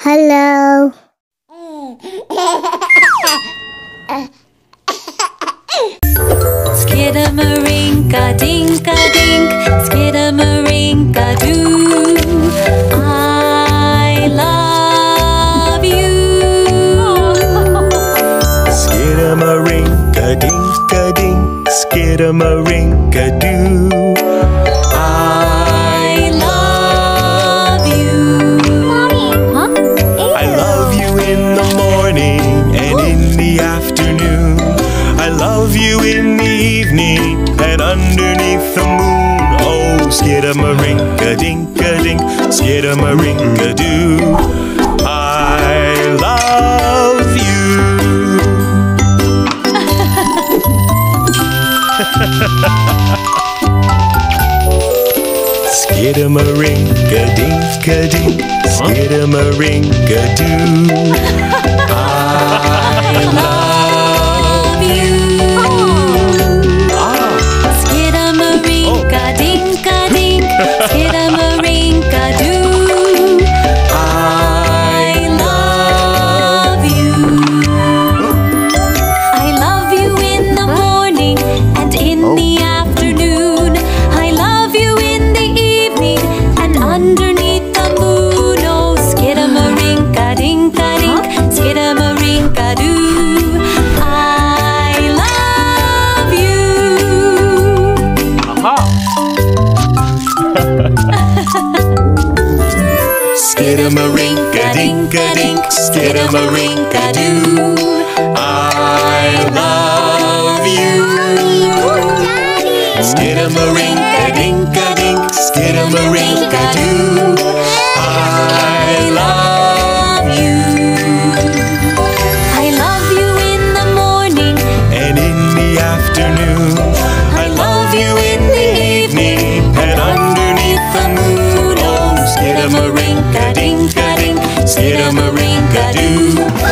Hello. Skidamarinka dinka dink, skidamarinka doo. I love you. Skidamarinka dinka dink, skidamarinka doo. I love you. I love you in the morning and in the afternoon. I love you in the evening and underneath the moon. Oh, skidamarinka dinka dink, skidamarinka doo. I love you. Skidamarinka dinka dink, skidamarinka doo. I love you. Skidamarinka dinka dink, skidamarinka doo. I love you. I love you in the morning and in the afternoon. I love you in the evening and underneath the moon. Oh, skidamarinka dinka dink, skidamarinka doo. I love you. Skidamarinka dinka dink, skidamarinka doo. I love you. Skidamarinka dinka dink, skidamarinka doo. I love you. I love you in the morning And in the afternoon, I love you in the evening and underneath the moon. Oh, skidamarinka dinka dink, skidamarinka doo.